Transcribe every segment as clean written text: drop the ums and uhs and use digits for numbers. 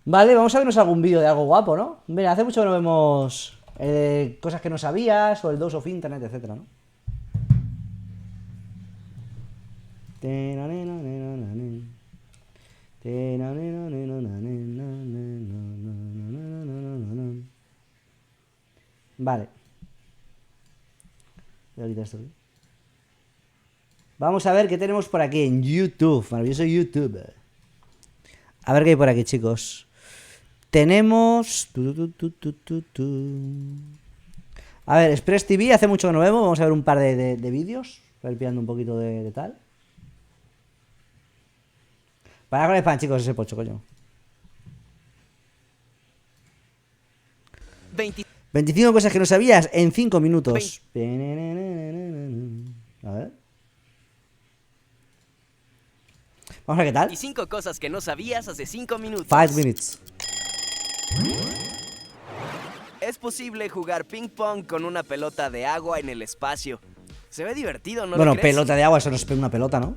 Vale, vamos a vernos algún vídeo de algo guapo, ¿no? Mira, hace mucho que no vemos cosas que no sabías o el Dose of Internet, etcétera, ¿no? Vale. Y ahorita esto. Vamos a ver qué tenemos por aquí en YouTube. Maravilloso YouTube. A ver qué hay por aquí, chicos. Tenemos... A ver, Express TV, hace mucho que no vemos. Vamos a ver un par de vídeos. A ver, pillando un poquito de tal. Para con el pan, chicos, ese pocho, coño. 25 cosas que no sabías en 5 minutos. A ver. Vamos a ver qué tal. 25 cosas que no sabías hace 5 minutos. 5 minutes. Es posible jugar ping pong con una pelota de agua en el espacio. Se ve divertido, ¿no Bueno, lo crees? pelota de agua, eso no es una pelota, ¿no?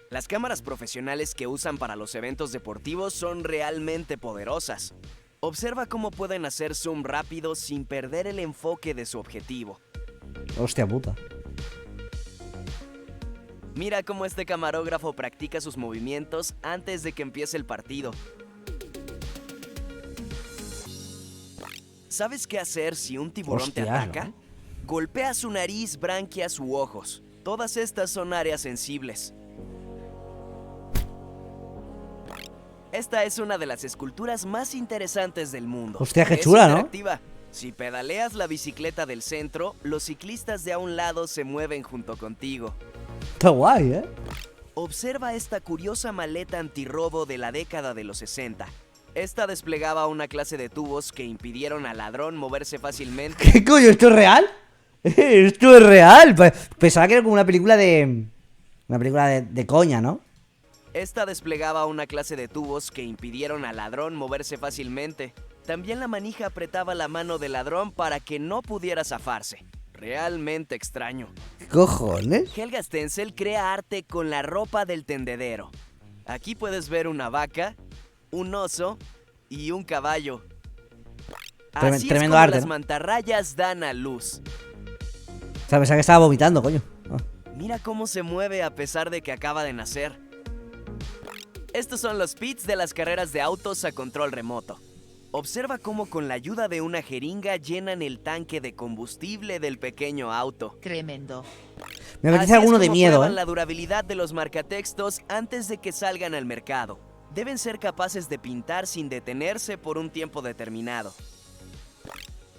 Las cámaras profesionales que usan para los eventos deportivos son realmente poderosas. Observa cómo pueden hacer zoom rápido sin perder el enfoque de su objetivo. Hostia puta. Mira cómo este camarógrafo practica sus movimientos antes de que empiece el partido. ¿Sabes qué hacer si un tiburón te Hostia, ataca? ¿no? Golpea su nariz, branquias u ojos. Todas estas son áreas sensibles. Esta es una de las esculturas más interesantes del mundo. Hostia, qué Es chula, ¿no? interactiva. Si pedaleas la bicicleta del centro, los ciclistas de a un lado se mueven junto contigo. Está guay, ¿eh? Observa esta curiosa maleta antirrobo de la década de los 60. Esta desplegaba una clase de tubos que impidieron al ladrón moverse fácilmente. ¿Qué coño? ¿Esto es real? Esto es real. Pensaba que era como una película de... Una película de coña, ¿no? Esta desplegaba una clase de tubos que impidieron al ladrón moverse fácilmente. También la manija apretaba la mano del ladrón para que no pudiera zafarse. Realmente extraño. ¿Qué cojones? Helga Stenzel crea arte con la ropa del tendedero. Aquí puedes ver una vaca, un oso y un caballo. Así es Tremendo como arte, las ¿no? mantarrayas dan a luz. O sea, pensaba que estaba vomitando, coño. Ah. Mira cómo se mueve a pesar de que acaba de nacer. Estos son los pits de las carreras de autos a control remoto. Observa cómo con la ayuda de una jeringa llenan el tanque de combustible del pequeño auto. Tremendo. Me Así apetece es alguno de como miedo, prueban ¿eh? la durabilidad de los marcatextos antes de que salgan al mercado. Deben ser capaces de pintar sin detenerse por un tiempo determinado.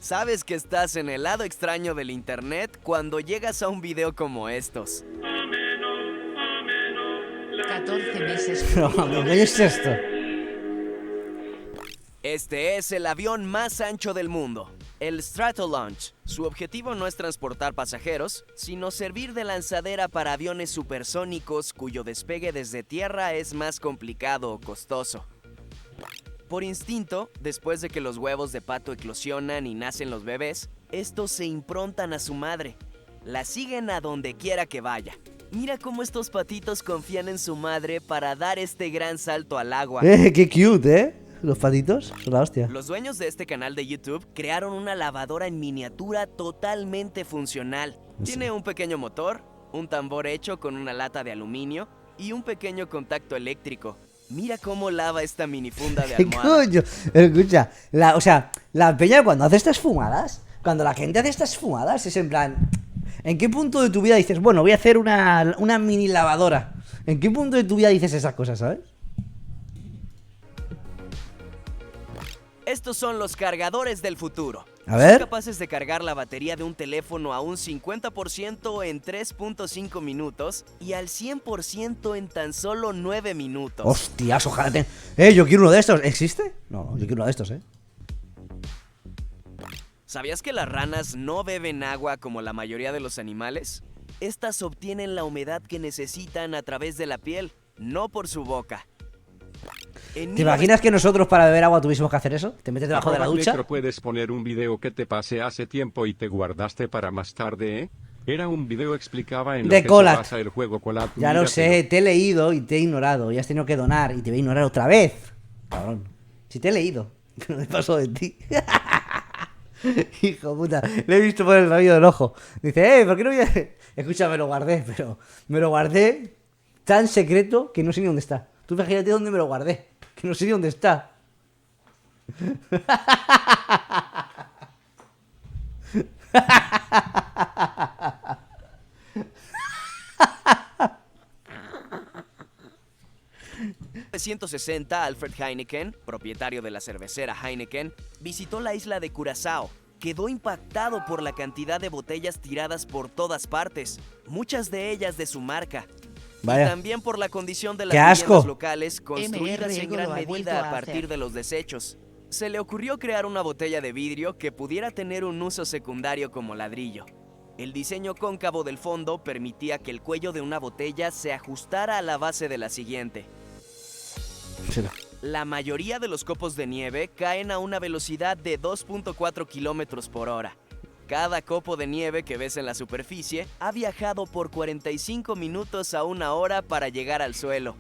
Sabes que estás en el lado extraño del internet cuando llegas a un video como estos. 14 meses. Pero, ¿qué coño es esto? Este es el avión más ancho del mundo, el Stratolaunch. Su objetivo no es transportar pasajeros, sino servir de lanzadera para aviones supersónicos cuyo despegue desde tierra es más complicado o costoso. Por instinto, después de que los huevos de pato eclosionan y nacen los bebés, estos se improntan a su madre. La siguen a donde quiera que vaya. Mira cómo estos patitos confían en su madre para dar este gran salto al agua. Qué cute, ¿eh? Los patitos son la hostia. Los dueños de este canal de YouTube crearon una lavadora en miniatura totalmente funcional. Tiene un pequeño motor, un tambor hecho con una lata de aluminio y un pequeño contacto eléctrico. Mira cómo lava esta minifunda de ¿Qué almohada. coño? Escucha, o sea, la peña cuando hace estas fumadas, cuando la gente hace estas fumadas, es en plan... ¿En qué punto de tu vida dices, bueno, voy a hacer una mini lavadora? ¿En qué punto de tu vida dices esas cosas, sabes? Estos son los cargadores del futuro. A ver. Son capaces de cargar la batería de un teléfono a un 50% en 3.5 minutos y al 100% en tan solo 9 minutos. Hostias, ojalá yo quiero uno de estos. ¿Existe? No, yo quiero uno de estos, ¿Sabías que las ranas no beben agua como la mayoría de los animales? Estas obtienen la humedad que necesitan a través de la piel, no por su boca. ¿Te imaginas que nosotros para beber agua tuviésemos que hacer eso? ¿Te metes debajo de la ducha? Knekro, puedes poner un video que te pasé hace tiempo y te guardaste para más tarde, ¿eh? Era un video explicaba en lo De que se Colat. basa el juego Colat. Ya lo sé, te he leído y te he ignorado. Y has tenido que donar y te voy a ignorar otra vez. Cabrón. Si te he leído, pero me paso de ti. Hijo puta, le he visto por el rabillo del ojo. Dice, ¿por qué no voy a...? Escucha, me lo guardé, pero me lo guardé tan secreto que no sé ni dónde está. Tú fíjate dónde me lo guardé, que no sé ni dónde está. En 1960, Alfred Heineken, propietario de la cervecera Heineken, visitó la isla de Curazao. Quedó impactado por la cantidad de botellas tiradas por todas partes, muchas de ellas de su marca. Vaya. Y también por la condición de las ¡Qué asco! viviendas locales construidas MR en lo gran ha vuelto medida a a partir hacer. de los desechos. Se le ocurrió crear una botella de vidrio que pudiera tener un uso secundario como ladrillo. El diseño cóncavo del fondo permitía que el cuello de una botella se ajustara a la base de la siguiente. La mayoría de los copos de nieve caen a una velocidad de 2.4 kilómetros por hora. Cada copo de nieve que ves en la superficie ha viajado por 45 minutos a 1 hora para llegar al suelo.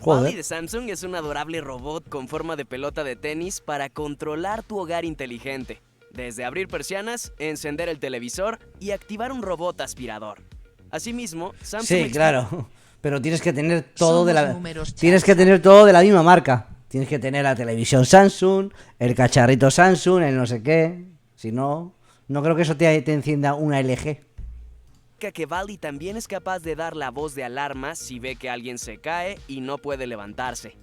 Wally de Samsung es un adorable robot con forma de pelota de tenis para controlar tu hogar inteligente. Desde abrir persianas, encender el televisor y activar un robot aspirador. Asimismo, Samsung Sí, claro. Pero tienes que tener todo Somos de la... números, Tienes que chaval. tener todo de la misma marca. Tienes que tener la televisión Samsung, el cacharrito Samsung, el no sé qué. Si no, no creo que eso te encienda una LG. que Wally también es capaz de dar la voz de alarma si ve que alguien se cae y no puede levantarse.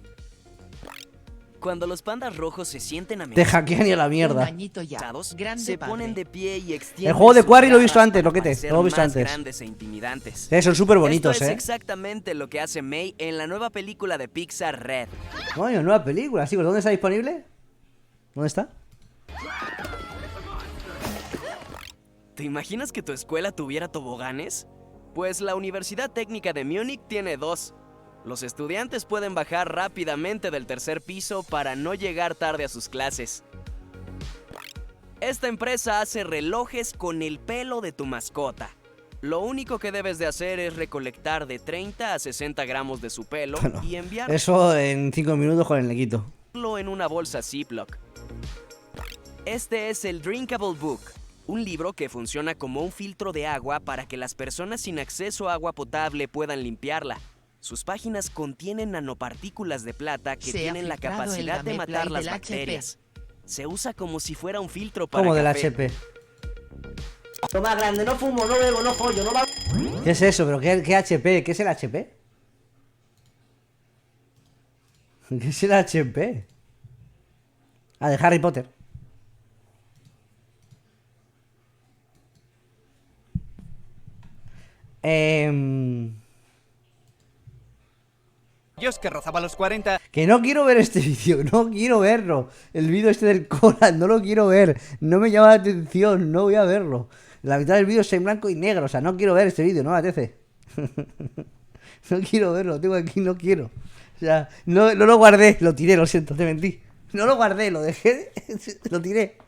Cuando los pandas rojos se sienten Te amenazados, hackean y a la mierda. añito ya. Grande se padre. ponen de pie y extienden El juego de sus Quarry lo he visto garras antes, para loquete, parecer lo he visto más antes. grandes e intimidantes. Son súper bonitos, Esto es exactamente lo que hace May en la nueva película de Pixar Red. Coño, nueva película, chicos. ¿Dónde está disponible? ¿Dónde está? ¿Te imaginas que tu escuela tuviera toboganes? Pues la Universidad Técnica de Múnich tiene 2. Los estudiantes pueden bajar rápidamente del tercer piso para no llegar tarde a sus clases. Esta empresa hace relojes con el pelo de tu mascota. Lo único que debes de hacer es recolectar de 30 a 60 gramos de su pelo y enviarlo Eso en 5 minutos con el nequito. en una bolsa Ziploc. Este es el Drinkable Book, un libro que funciona como un filtro de agua para que las personas sin acceso a agua potable puedan limpiarla. Sus páginas contienen nanopartículas de plata que Se ha tienen la filtrado el capacidad de gameplay matar las del HP. bacterias. Se usa como si fuera un filtro para Como del café. HP. Lo más grande, no fumo, no bebo, no follo, no va... ¿Qué es eso? ¿Pero qué HP? ¿Qué es el HP? ¿Qué es el HP? Ah, de Harry Potter. Yo es que rozaba los 40. Que no quiero ver este vídeo, no quiero verlo. El vídeo este del Conan, no lo quiero ver. No me llama la atención, no voy a verlo. La mitad del vídeo es en blanco y negro, o sea, no quiero ver este vídeo, no me apetece. No quiero verlo, tengo aquí, no quiero. O sea, no lo guardé, lo tiré, lo siento, te mentí. No lo guardé, lo dejé, lo tiré.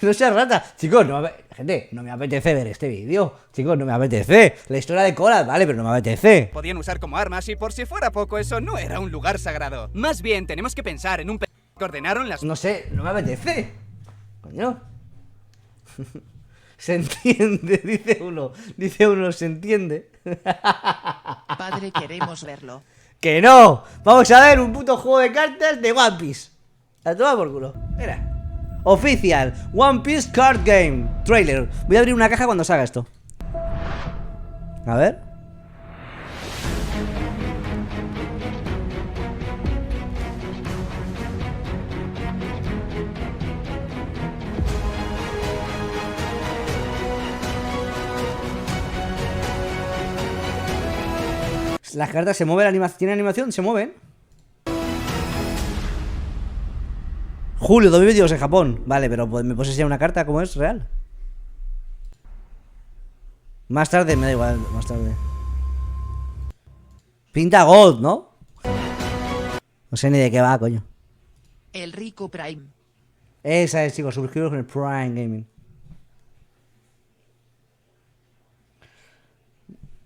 No seas rata. Chicos, gente, no me apetece ver este vídeo. Chicos, no me apetece. La historia de Conan, vale, pero no me apetece. Podían usar como armas y por si fuera poco eso no era un lugar sagrado. Más bien tenemos que pensar en un que ordenaron las... No sé, no me apetece. Coño. Se entiende, dice uno, se entiende. Padre, queremos verlo. ¡Que no! Vamos a ver un puto juego de cartas de One Piece. A tomar por culo. Mira. Oficial, One Piece Card Game Trailer. Voy a abrir una caja cuando salga esto. A ver. Las cartas se mueven, la animación. ¿Tiene animación? ¿Se mueven? Julio 2022 en Japón. Vale, pero ¿me puedes enseñar una carta como es real? Más tarde, me da igual, más tarde. Pinta God, ¿no? No sé ni de qué va, coño. El Rico Prime. Esa es, chicos, suscribiros con el Prime Gaming.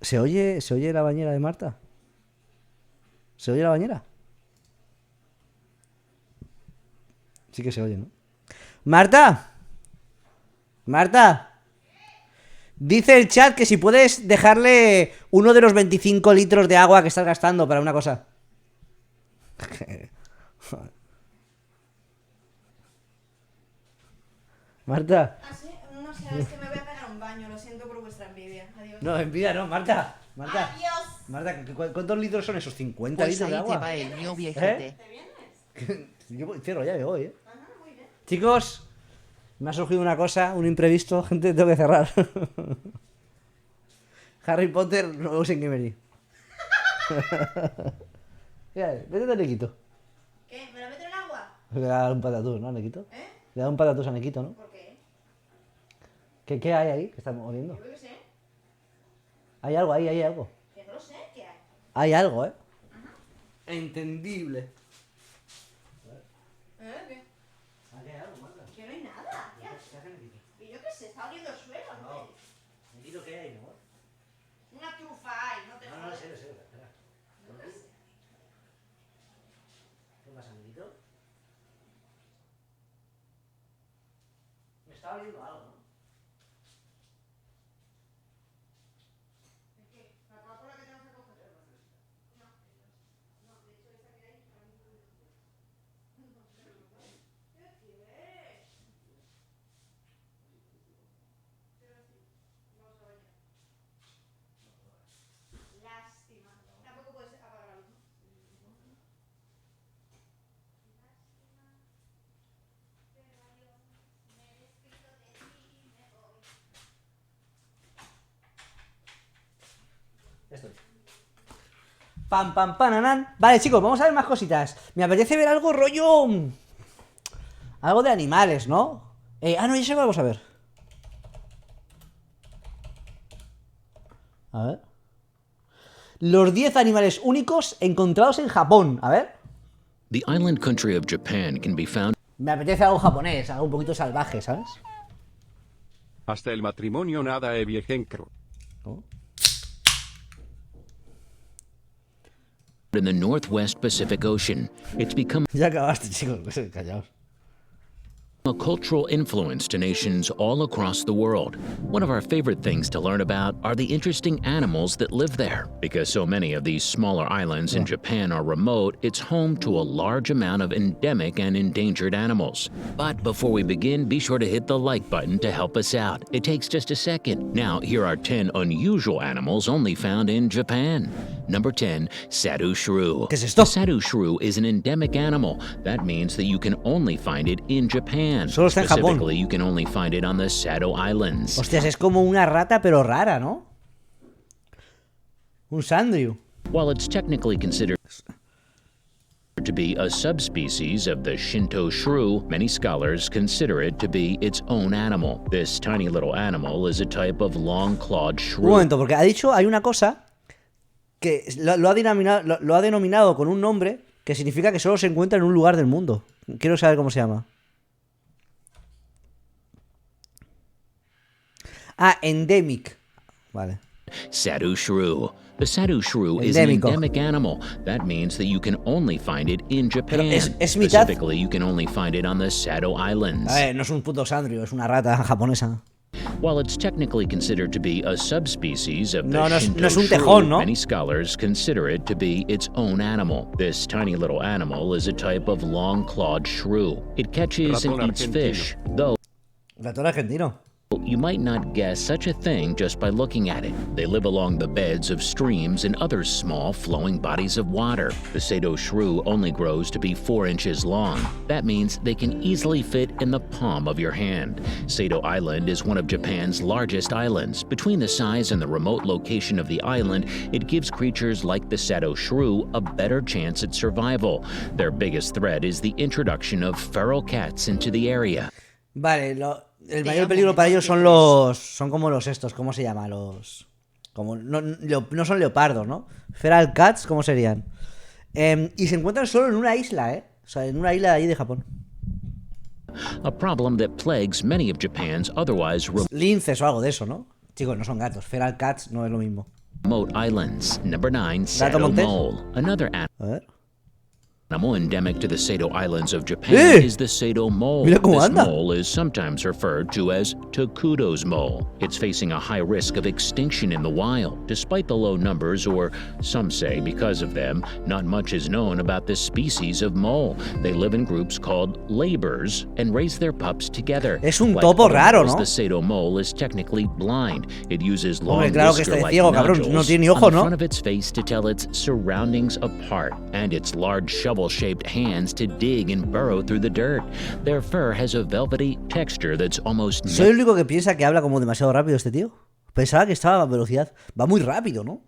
¿Se oye la bañera de Marta? ¿Se oye la bañera? Sí que se oye, ¿no? Marta. Marta. Dice el chat que si puedes dejarle uno de los 25 litros de agua que estás gastando para una cosa. Marta. Ah, sí, no sé, es que me voy a pegar un baño, lo siento por vuestra envidia. Adiós. No, envidia, no, Marta. Marta. Adiós. Marta, ¿cuántos litros son esos? ¿50 Pues litros de ahí te agua? va el mío viejete. Yo cierro ya, me voy, ¿eh? Chicos, me ha surgido una cosa, un imprevisto, gente, tengo que cerrar. Harry Potter, no usen Gamery. Vete a Nequito. ¿Qué? ¿Me lo meto en agua? Le da un patatús, ¿no, a Nequito? Le da un patatús a Nequito, ¿no? ¿Por qué? ¿Qué hay ahí que está oliendo? Yo qué sé. Hay algo ahí, hay algo. Que no lo sé, ¿qué hay? Hay algo, ¿eh? Entendible. ¿Qué? Aquí hay algo, Marta. Que no hay nada, tía. ¿Qué hace Nequito? Y yo qué sé, está oliendo el suelo, ¿no? Nequito, ¿qué hay, no? Una trufa hay, no te No, jodas. sé, espera. ¿Qué pasa, Nequito? Me está oliendo algo, ¿no? Lástima. Tampoco puedes apagar la luz. Estoy. Pam, pam, pananan. Vale, chicos, vamos a ver más cositas. Me apetece ver algo rollo. Algo de animales, ¿no? No, ya sé que vamos a ver. A ver. Los 10 animales únicos encontrados en Japón. A ver. The island country of Japan can be found Me apetece algo japonés, algo un poquito salvaje, ¿sabes? Hasta el matrimonio nada es viejencro. ¿No? in the Northwest Pacific Ocean. It's become Ya acabaste, chicos. Callaos. a cultural influence to nations all across the world. One of our favorite things to learn about are the interesting animals that live there. Because so many of these smaller islands in Japan are remote, it's home to a large amount of endemic and endangered animals. But before we begin, be sure to hit the like button to help us out. It takes just a second. Now, here are 10 unusual animals only found in Japan. Number 10, Sadu shrew. ¿Qué es esto? The Sadu shrew is an endemic animal. That means that you can only find it in Japan. Solo está en Japón. Specifically, you can only find it on the Sado Islands. Hostias, es como una rata, pero rara, ¿no? Un sandriu. While it's technically considered to be a subspecies of the Shinto shrew, many scholars consider it to be its own animal. This tiny little animal is a type of long-clawed Un shrew. momento, porque ha dicho, hay una cosa que lo ha denominado con un nombre que significa que solo se encuentra en un lugar del mundo. Quiero saber cómo se llama. Endemic. Vale. Sadu shrew. The Sadu shrew is Endémico. an endemic animal. That means that you can only find it in Japan. es mitad- Specifically, you can only find it on the Sado Islands. A ver, no es un puto sandriu, es una rata japonesa. While it's technically considered to be a subspecies of the No, no es- Shinto no es un shrew, tejón, ¿no? many scholars consider it to be its own animal. This tiny little animal is a type of long-clawed shrew. It catches and Ratón eats argentino. fish, though Ratón argentino. you might not guess such a thing just by looking at it. They live along the beds of streams and other small flowing bodies of water. The Sado shrew only grows to be 4 inches long. That means they can easily fit in the palm of your hand. Sado Island is one of Japan's largest islands. Between the size and the remote location of the island, it gives creatures like the Sado shrew a better chance at survival. Their biggest threat is the introduction of feral cats into the area. Vale, el mayor peligro para ellos son como los estos, ¿cómo se llama? No son leopardos, ¿no? Feral cats, ¿cómo serían? Y se encuentran solo en una isla, ¿eh? O sea, en una isla de ahí de Japón. A problem that plagues many of Japan's otherwise Linces o algo de eso, ¿no? Chicos, no son gatos. Feral cats no es lo mismo. remote islands. Number 9, Gato Sado montés. mole. Another A ver. animal endemic to the Sado Islands of Japan is the Sado mole. Mira cómo This anda. mole is sometimes referred to as Tokudo's mole. It's facing a high risk of extinction in the wild. Despite the low numbers, or some say because of them, not much is known about this species of mole. They live in groups called labors and raise their pups together. Es un Like topo other raro, moles, ¿no? The Sado mole is technically blind. It uses long Hombre, claro que está whisker-like ciego, cabrón. nodules No tiene ni on ojo, the ¿no? front of its face to tell its surroundings apart, and its large shovel-shaped hands to dig and burrow through the dirt. Their fur has a velvety texture that's almost Soy el único que piensa que habla como demasiado rápido este tío. Pensaba que estaba a velocidad. Va muy rápido, ¿no?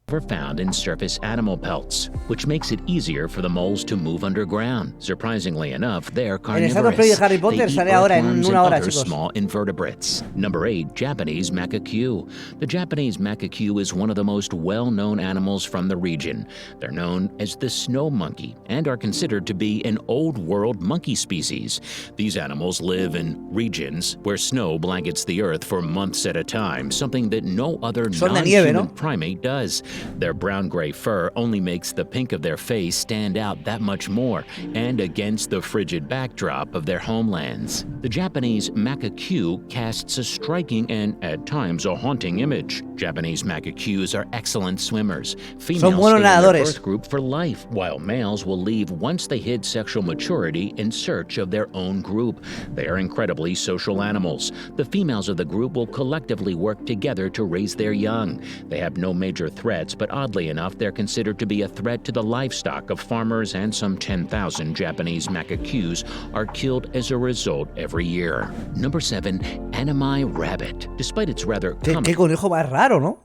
never found in surface animal pelts, which makes it easier for the moles to move underground. Surprisingly enough, they're El Estado Play carnivorous. de Harry Potter They eat sale ahora en earthworms una and hora, other chicos. small invertebrates. Number 8, Japanese macaque. The Japanese macaque is one of the most well-known animals from the region. They're known as the snow monkey and are considered to be an old world monkey species. These animals live in regions where snow blankets the earth for months at a time, something that no other Son de non-human nieve, ¿no? primate does. Their brown-gray fur only makes the pink of their face stand out that much more, and against the frigid backdrop of their homelands. The Japanese macaque casts a striking and, at times, a haunting image. Japanese macaques are excellent swimmers. Females buenos stay in their nadadores. birth group for life, while males will leave once they hit sexual maturity in search of their own group. They are incredibly social animals. The females of the group will collectively work together to raise their young. They have no major threats, but oddly enough, they're considered to be a threat to the livestock of farmers, and some 10,000 Japanese macaques are killed as a result every year. Number 7, anime rabbit. Despite its rather ¿Qué common conejo más raro, ¿no?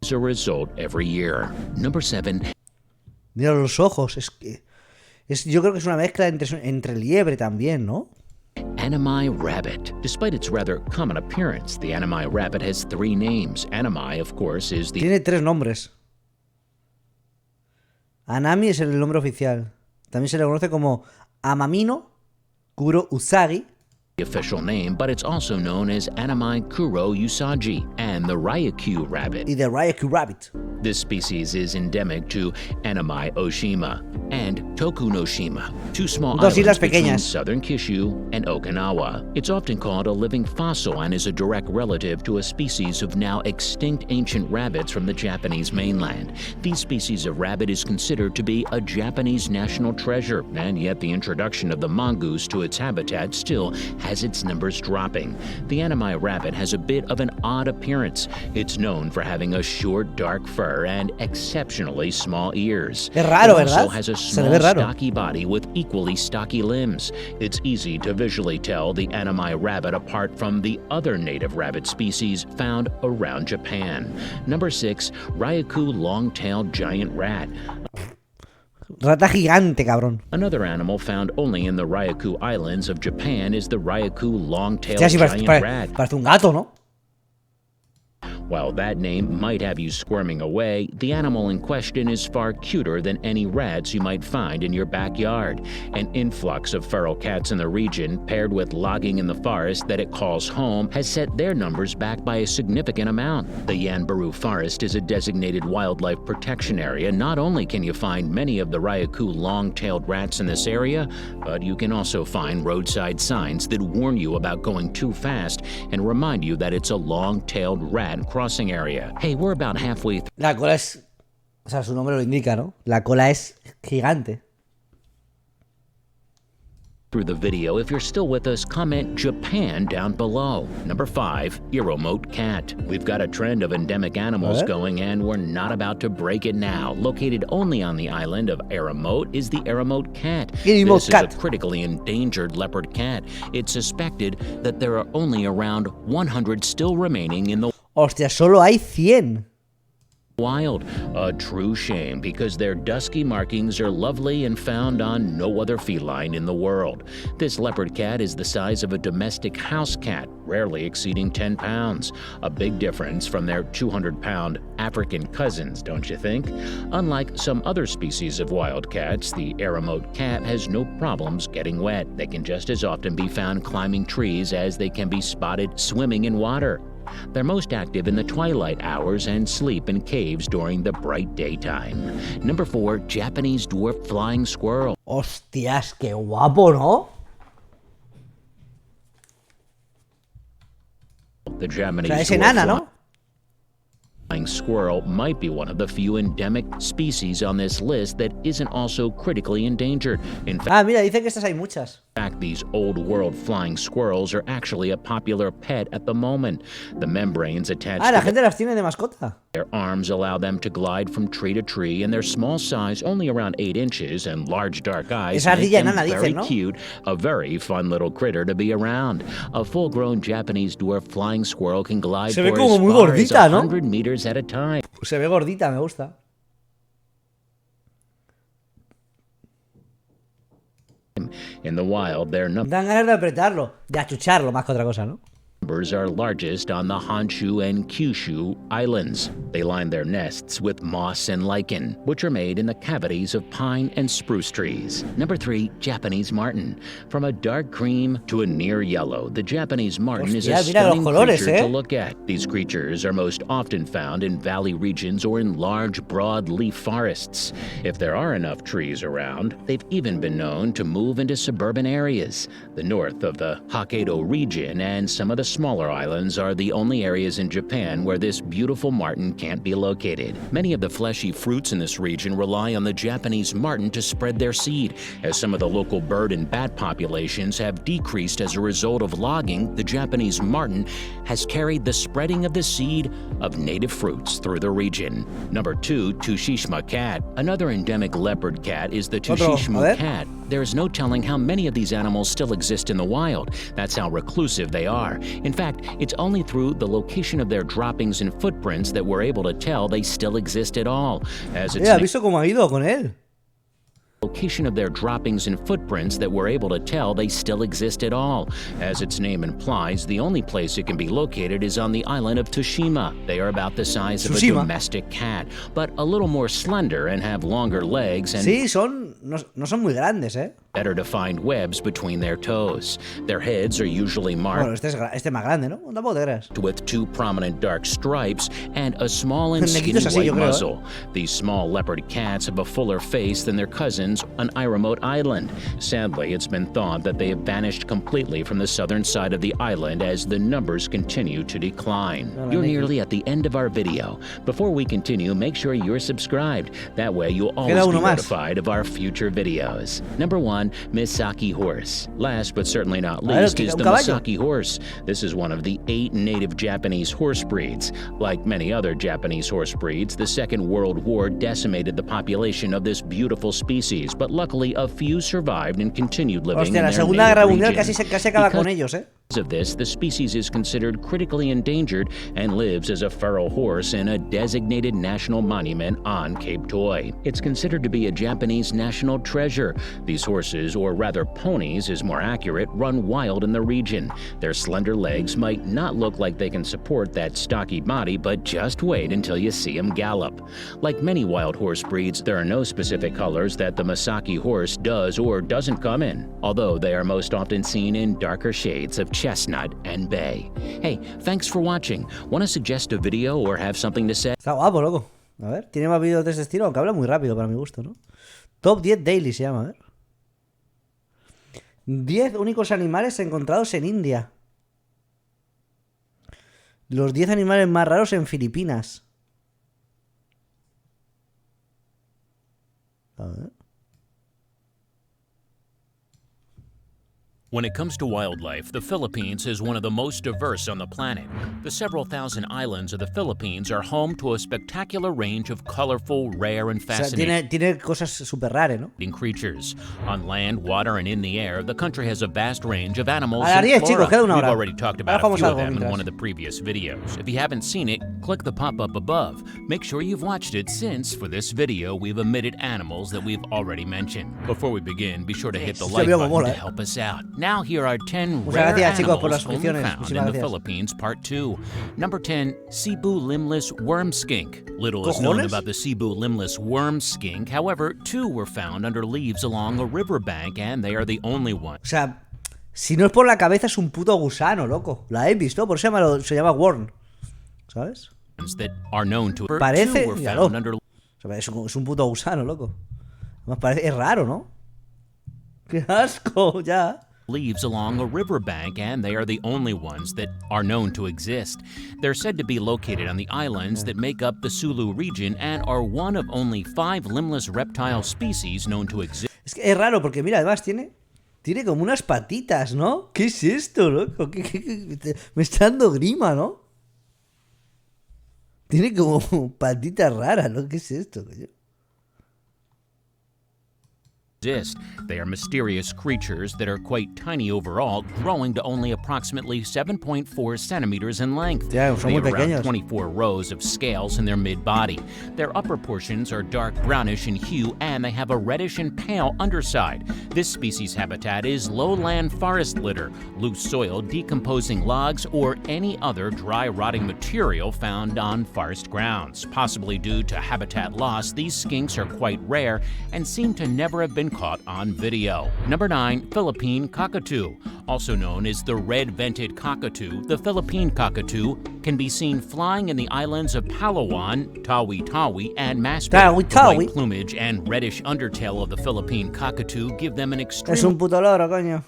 as a result every year. Number 7, Mira los ojos. Yo creo que es una mezcla entre liebre también, ¿no? anime rabbit. Despite its rather common appearance, the anime rabbit has 3 names. Anime, of course, is the Tiene 3 nombres. Anami es el nombre oficial. También se le conoce como Amamino, Kuro Usagi. official name, but it's also known as Anime Kuro Usagi and the Ryukyu rabbit. Y de Ryukyu Rabbit. This species is endemic to Anime Oshima and Tokunoshima, 2 small Dos islas islands between pequeñas. southern Kyushu and Okinawa. It's often called a living fossil and is a direct relative to a species of now extinct ancient rabbits from the Japanese mainland. These species of rabbit is considered to be a Japanese national treasure, and yet the introduction of the mongoose to its habitat still has its numbers dropping. The anime rabbit has a bit of an odd appearance. It's known for having a short, dark fur and exceptionally small ears. Es raro, It also ¿verdad? has a Se le small, ve raro. stocky body with equally stocky limbs. It's easy to visually tell the anime rabbit apart from the other native rabbit species found around Japan. Number 6, Ryukyu long-tailed giant rat. Rata gigante, cabrón. Another animal found only in the Ryukyu Islands of Japan is the Ryukyu long-tailed Hostia, sí, giant rat. parece un gato, ¿no? While that name might have you squirming away, the animal in question is far cuter than any rats you might find in your backyard. An influx of feral cats in the region, paired with logging in the forest that it calls home, has set their numbers back by a significant amount. The Yanbaru Forest is a designated wildlife protection area. Not only can you find many of the Ryukyu long-tailed rats in this area, but you can also find roadside signs that warn you about going too fast and remind you that it's a long-tailed rat crossing area. Hey, we're about halfway through La cola es... O sea, su nombre lo indica, ¿no? La cola es gigante. the video. If you're still with us, comment Japan down below. Number 5, Iromote cat. We've got a trend of endemic animals going, and we're not about to break it now. Located only on the island of Iromote is the Iromote cat. Iromote This cat. is a critically endangered leopard cat. It's suspected that there are only around 100 still remaining in the Hostia, solo hay 100. wild. A true shame, because their dusky markings are lovely and found on no other feline in the world. This leopard cat is the size of a domestic house cat, rarely exceeding 10 pounds. A big difference from their 200-pound African cousins, don't you think? Unlike some other species of wild cats, the Iromote cat has no problems getting wet. They can just as often be found climbing trees as they can be spotted swimming in water. They're most active in the twilight hours and sleep in caves during the bright daytime. Number 4, Japanese dwarf flying squirrel. Hostias, qué guapo, ¿no? The O Japanese sea, es dwarf enana, ¿no? flying squirrel might be one of the few endemic species on this list that isn't also critically endangered. In Ah, mira, dice que estas hay muchas. fact, these old world flying squirrels are actually a popular pet at the moment. The membranes attached Ah, la to gente las tiene de mascota. their arms allow them to glide from tree to tree, and their small size, only around 8 inches, and large dark eyes Es ardilla make them enana, dicen, very ¿no? cute, a very fun little critter to be around. A full-grown Japanese dwarf flying squirrel can glide Se ve for como as muy far gordita, as ¿no? 100 meters at a time. Se ve gordita, me gusta. In the wild, their Dan ganas de apretarlo, de achucharlo más que otra cosa, ¿no? numbers are largest on the Honshu and Kyushu islands. They line their nests with moss and lichen, which are made in the cavities of pine and spruce trees. Number 3, Japanese marten. From a dark cream to a near yellow, the Japanese marten is a Hostia, mira los stunning colores, creature ¿eh? to look at. These creatures are most often found in valley regions or in large, broad-leaf forests. If there are enough trees around, they've even been known to move into suburban areas. The north of the Hokkaido region and some of the smaller islands are the only areas in Japan where this beautiful marten can't be located. Many of the fleshy fruits in this region rely on the Japanese marten to spread their seed. As some of the local bird and bat populations have decreased as a result of logging, the Japanese marten has carried the spreading of the seed of native fruits through the region. Number 2, Tushishima cat. Another endemic leopard cat is the Otro, a Tushishima ver. cat. There is no telling how many of these animals still exist in the wild. That's how reclusive they are. In fact, it's only through the location of their droppings and footprints that we're able to tell they still exist at all. As its ¿Has visto cómo ha ido con él? location of their droppings and footprints that we're able to tell they still exist at all. As its name implies, the only place it can be located is on the island of Tsushima. They are about the size of a Tsushima. domestic cat, but a little more slender and have longer legs and Sí, no son muy grandes, ¿eh? better defined webs between their toes. Their heads are usually marked Bueno, este es más grande, ¿no? Tampoco te creas. with 2 prominent dark stripes and a small and El skinny negrito es así, white yo creo, ¿eh? muzzle. These small leopard cats have a fuller face than their cousins on Remote Island. Sadly, it's been thought that they have vanished completely from the southern side of the island as the numbers continue to decline. No, You're Nicky. nearly at the end of our video. Before we continue, make sure you're subscribed. That way you'll always Queda be uno más. notified of our future videos. Number 1, Misaki horse. Last but certainly not ver, least is un the caballo. Misaki horse. This is one of the 8 native Japanese horse breeds. Like many other Japanese horse breeds, the Second World War decimated the population of this beautiful species, but luckily a few survived and continued living Hostia, in la their Segunda native Guerra Mundial region. casi acaba Because con ellos, ¿eh? of this, the species is considered critically endangered and lives as a feral horse in a designated national monument on Cape Toy. It's considered to be a Japanese national treasure. These horses, or rather ponies is more accurate, run wild in the region. Their slender legs might not look like they can support that stocky body, but just wait until you see them gallop. Like many wild horse breeds, there are no specific colors that the Misaki horse does or doesn't come in, although they are most often seen in darker shades of chestnut and bay. Hey, thanks for watching. Want to suggest a video or have something to say? Está guapo, loco. A ver, tiene más vídeos de este estilo, aunque habla muy rápido para mi gusto, ¿no? Top 10 Daily se llama, a ver. 10 únicos animales encontrados en India. Los 10 animales más raros en Filipinas. A ver. When it comes to wildlife, the Philippines is one of the most diverse on the planet. The several thousand islands of the Philippines are home to a spectacular range of colorful, rare, and O sea, fascinating tiene cosas súper raras, ¿no? creatures. On land, water, and in the air, the country has a vast range of animals A las and 10, flora. chicos, queda una We've hora. already talked about Ahora a few jugamos of algo them in mientras. one of the previous videos. If you haven't seen it, click the pop-up above. Make sure you've watched it since, for this video, we've omitted animals that we've already mentioned. Before we begin, be sure to hit the Sí, like veo cómo button mola, to eh. help us out. Now here are 10 Muchas rare gracias, chicos, por animals las only suscripciones. found Muchísimas in the gracias. Philippines, Part 2. Number 10, Cebu limbless worm skink. Little is known ¿Cojones? about the Cebu limbless worm skink. However, 2 were found under leaves along a riverbank, and they are the only ones. O sea, Si no es por la cabeza, es un puto gusano, loco. La he visto, por eso se llama worm. ¿Sabes? that are known to Parece. were Míralo. found under O sea, es un puto gusano, loco. Además, parece, es raro, ¿no? ¡Qué asco! Ya. leaves along a riverbank, and they are the only ones that are known to exist. They're said to be located on the islands that make up the Sulu region and are one of only 5 limbless reptile species known to exist. Es que es raro porque, mira, además tiene como unas patitas, ¿no? ¿Qué es esto, loco? Me está dando grima, ¿no? Tiene como patitas raras, ¿no? ¿Qué es esto, coño? They are mysterious creatures that are quite tiny overall, growing to only approximately 7.4 centimeters in length. Yeah, son they muy have around pequeños. 24 rows of scales in their mid-body. Their upper portions are dark brownish in hue, and they have a reddish and pale underside. This species' habitat is lowland forest litter, loose soil, decomposing logs, or any other dry rotting material found on forest grounds. Possibly due to habitat loss, these skinks are quite rare and seem to never have been caught on video. Number 9, Philippine cockatoo. Also known as the red-vented cockatoo, the Philippine cockatoo can be seen flying in the islands of Palawan, Tawi-Tawi, and Masbate. Tawi-Tawi. The white plumage and reddish undertail of the Philippine cockatoo give them an Es extremely un puto loro, coño.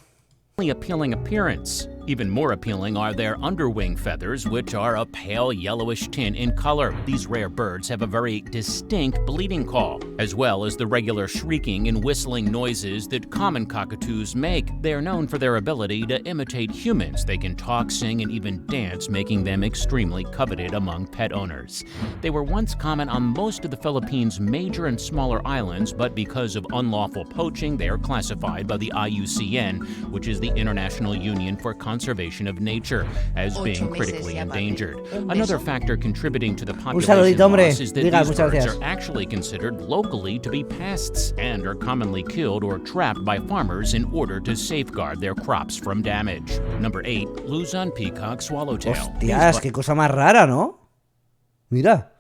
appealing appearance. Even more appealing are their underwing feathers, which are a pale yellowish tint in color. These rare birds have a very distinct bleating call, as well as the regular shrieking and whistling noises that common cockatoos make. They are known for their ability to imitate humans. They can talk, sing, and even dance, making them extremely coveted among pet owners. They were once common on most of the Philippines' major and smaller islands, but because of unlawful poaching, they are classified by the IUCN, which is the International Union for Conservation of Nature, as being critically endangered. Another factor contributing to the population saludito, hombre. loss is that Diga, these muchas birds gracias. are actually considered locally to be pests and are commonly killed or trapped by farmers in order to safeguard their crops from damage. Number 8, Luzon peacock swallowtail. Hostias, qué cosa más rara, ¿no? Mira.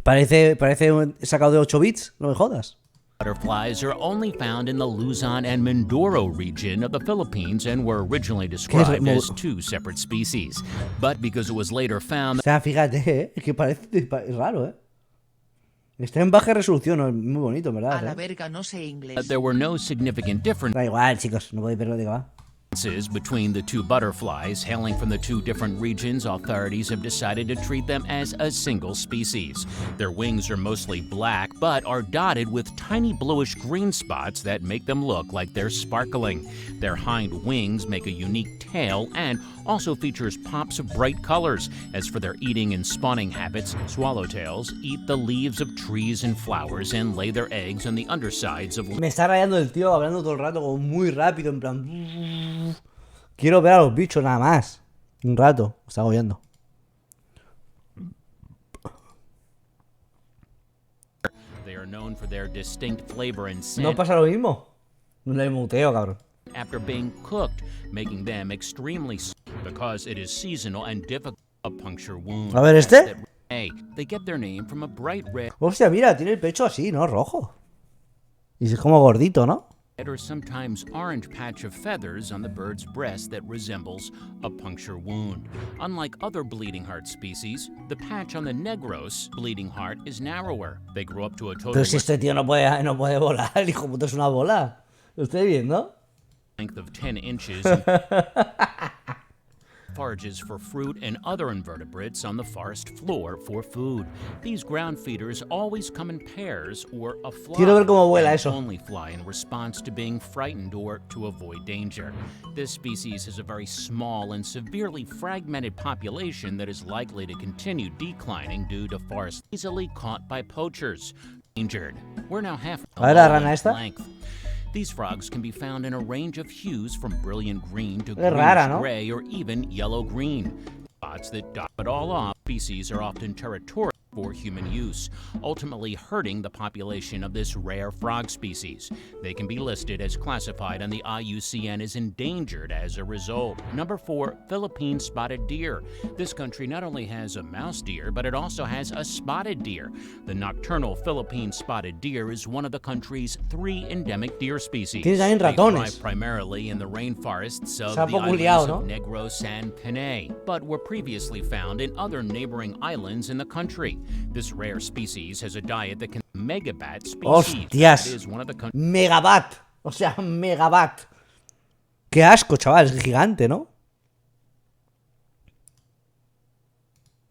Parece sacado de 8 bits, no me jodas. Butterflies are only found in the Luzon and Mindoro region of the Philippines and were originally described as 2 separate species. But because it was later found O sea, fíjate, es que parece es raro, ¿eh? Está en baja resolución, ¿no? Es muy bonito, en A ¿verdad? la ¿eh? verga no sé inglés. that there were no significant differences Da igual, chicos, no podéis verlo, digo, va. between the 2 butterflies. Hailing from the 2 different regions, authorities have decided to treat them as a single species. Their wings are mostly black, but are dotted with tiny bluish-green spots that make them look like they're sparkling. Their hind wings make a unique tail and also features pops of bright colors. As for their eating and spawning habits, swallowtails eat the leaves of trees and flowers and lay their eggs on the undersides of Me está rayando el tío hablando todo el rato, como muy rápido, en plan. Quiero ver a los bichos nada más. Un rato, me está agobiando. They are known for their distinct flavor and scent. ¿No pasa lo mismo? No le muteo, cabrón. After being cooked, making them extremely because it is seasonal and difficult to puncture wounds. A ver, ¿este? They get their name from a bright red Hostia, mira, tiene el pecho así, ¿no? Rojo. Y es como gordito, ¿no? or sometimes orange patch of feathers on the bird's breast that resembles a puncture wound. Unlike other bleeding heart species, the patch on the Negros bleeding heart is narrower. They grow up to a total Pero si este tío no puede volar, el hijo puto es una bola. ¿Lo estoy viendo? length of 10 inches and forages for fruit and other invertebrates on the forest floor for food. These ground feeders always come in pairs or a flock. Quiero ver cómo vuela and eso. only fly in response to being frightened or to avoid danger. This species has a very small and severely fragmented population that is likely to continue declining due to forest easily caught by poachers. Injured. We're now half A ver la rana esta. length. These frogs can be found in a range of hues from brilliant green to Es rara, greenish ¿no? gray or even yellow-green. Spots that dot it all off. Species are often territorial for human use, ultimately hurting the population of this rare frog species. They can be listed as classified on the IUCN as endangered as a result. Number 4, Philippine spotted deer. This country not only has a mouse deer, but it also has a spotted deer. The nocturnal Philippine spotted deer is one of the country's 3 endemic deer species. Tiene también They ratones. thrive primarily in the rainforests of Se ha the poco islands liado, of ¿no? Negros and Panay, but were previously found in other neighboring islands in the country. This rare species has a diet that can megabat species. Hostias. That is one of the Megabat. O sea, megabat. Qué asco, chaval. Es gigante, ¿no?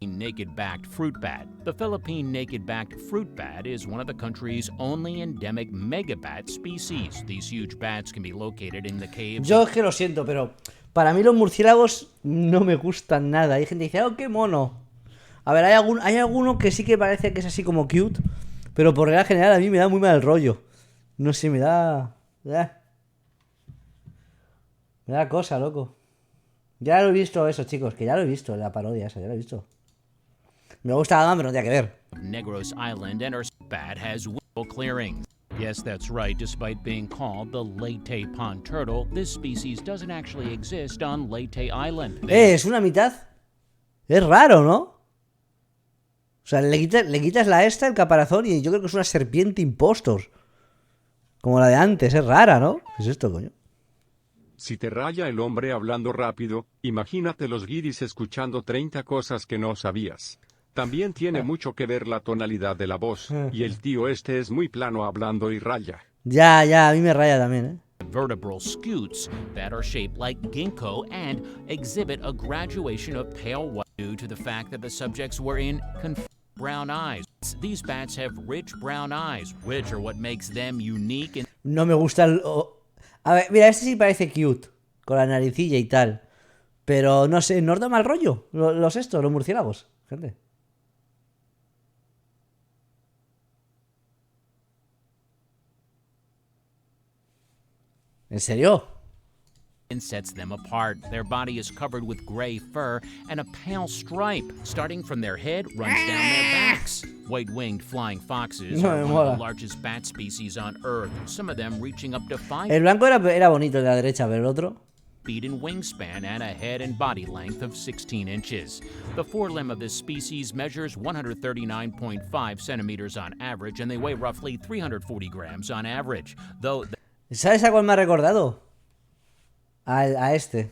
naked-backed fruit bat. The Philippine naked-backed fruit bat is one of the country's only endemic megabat species. These huge bats can be located in the caves. Yo es que lo siento, pero para mí los murciélagos no me gustan nada. Hay gente que dice, oh, qué mono. A ver, hay alguno que sí que parece que es así como cute, pero por regla general a mí me da muy mal rollo. No sé, me da cosa, loco. Ya lo he visto eso, chicos, que ya lo he visto, la parodia esa, ya lo he visto. Me gusta la pero no tiene que ver. Negros Island and our bat has window clearings. Yes, that's right. Despite being called the Leyte pond turtle, this species doesn't actually exist on Leyte Island. Es una mitad. Es raro, ¿no? O sea, le quitas la esta, el caparazón, y yo creo que es una serpiente impostor. Como la de antes, es rara, ¿no? ¿Qué es esto, coño? Si te raya el hombre hablando rápido, imagínate los guiris escuchando 30 cosas que no sabías. También tiene mucho que ver la tonalidad de la voz, y el tío este es muy plano hablando y raya. Ya, a mí me raya también, ¿eh? Vertebral scutes that are shaped like ginkgo and exhibit a graduation of pale white due to the fact that the subjects were in brown eyes. These bats have rich brown eyes, which are what makes them unique and No me gusta el... A ver, mira, este sí parece cute, con la naricilla y tal. Pero no sé, ¿no os da mal rollo? Los murciélagos, gente. ¿En serio? sets them apart. Their body is covered with gray fur and a pale stripe. Starting from their head, runs down their backs. White-winged flying foxes are one of the largest bat species on Earth, some of them reaching up to 5 El blanco era bonito, el de la derecha, pero el otro... feet in wingspan and a head and body length of 16 inches. The forelimb of this species measures 139.5 centimeters on average, and they weigh roughly 340 grams on average, though... ¿Sabes a cuál me ha recordado? A este.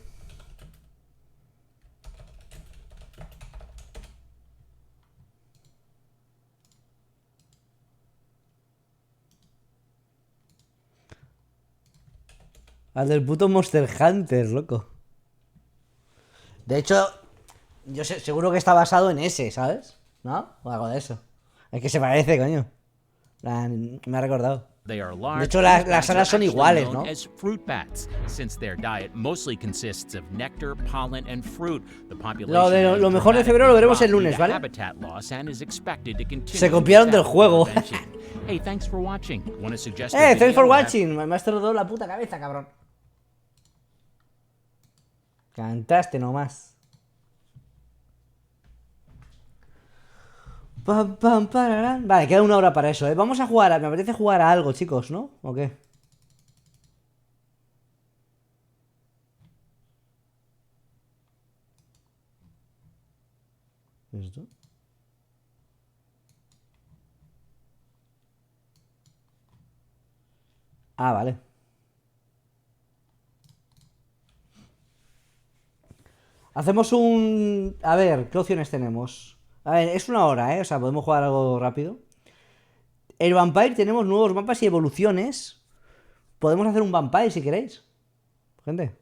Al del puto Monster Hunter, loco. De hecho, yo seguro que está basado en ese, ¿sabes? ¿No? O algo de eso. Es que se parece, coño. Me ha recordado. They are large. De hecho, las alas son iguales, ¿no? As fruit bats, since their diet mostly consists of nectar, pollen, and fruit. The population lo mejor de febrero lo veremos el lunes, ¿vale? Habitat loss and is expected to continue. Se copiaron del juego. Hey, thanks for watching. Want to suggest Thanks for watching. Me has roto la puta cabeza, cabrón. Cantaste nomás. Pam, pam, pararán. Vale, queda una hora para eso, ¿eh? Vamos a jugar, me apetece jugar a algo, chicos, ¿no? ¿O qué? ¿Qué es esto? Ah, vale. Hacemos un... A ver, ¿qué opciones tenemos? A ver, es una hora, ¿eh? O sea, podemos jugar algo rápido. El Vampire tenemos nuevos mapas y evoluciones. Podemos hacer un Vampire si queréis. Gente.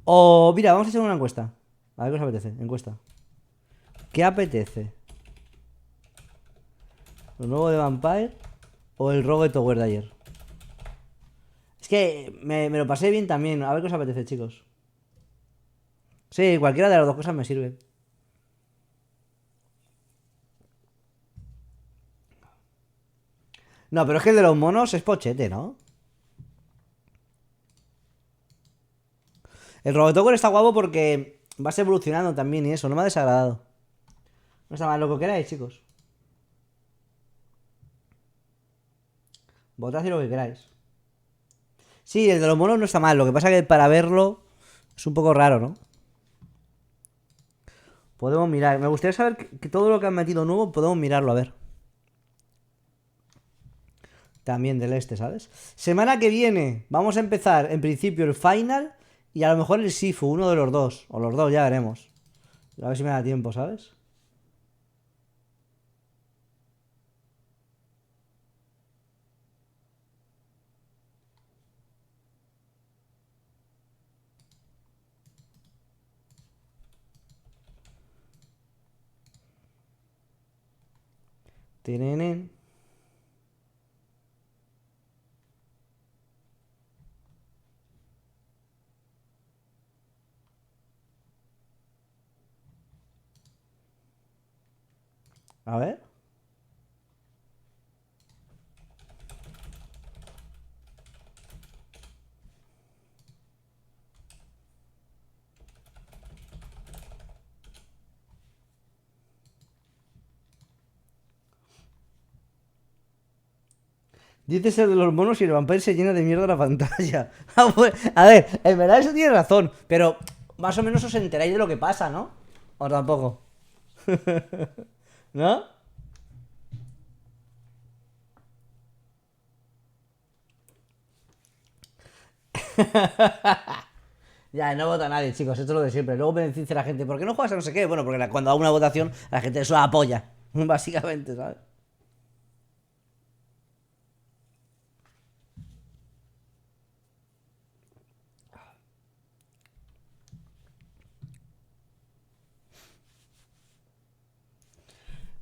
O, mira, vamos a hacer una encuesta. A ver qué os apetece. Encuesta. ¿Qué apetece? ¿Lo nuevo de Vampire o el Rogue Tower de ayer? Es que me lo pasé bien también. A ver qué os apetece, chicos. Sí, cualquiera de las dos cosas me sirve. No, pero es que el de los monos es pochete, ¿no? El Robotower está guapo porque vas evolucionando también y eso, no me ha desagradado. No está mal lo que queráis, chicos. Votad y lo que queráis. Sí, el de los monos no está mal. Lo que pasa que para verlo es un poco raro, ¿no? Podemos mirar. Me gustaría saber que todo lo que han metido nuevo podemos mirarlo, a ver. También del este, ¿sabes? Semana que viene vamos a empezar en principio el final y a lo mejor el Sifu, uno de los dos. O los dos, ya veremos. A ver si me da tiempo, ¿sabes? Tininin. A ver. Dices el de los monos y el vampiro se llena de mierda la pantalla. A ver, en verdad eso tiene razón, pero más o menos os enteráis de lo que pasa, ¿no? O tampoco. ¿No? Ya, no vota nadie, chicos, esto es lo de siempre. Luego me dice la gente, ¿por qué no juegas a no sé qué? Bueno, porque cuando hago una votación, la gente eso apoya. Básicamente, ¿sabes?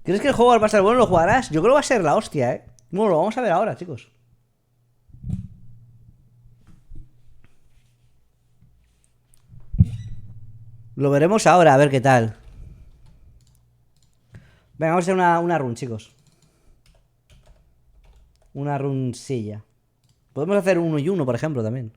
¿Crees que el juego va a ser bueno? ¿Lo jugarás? Yo creo que va a ser la hostia, ¿eh? Bueno, lo vamos a ver ahora, chicos. Lo veremos ahora, a ver qué tal. Venga, vamos a hacer una run, chicos. Una runcilla. Podemos hacer uno y uno, por ejemplo, también.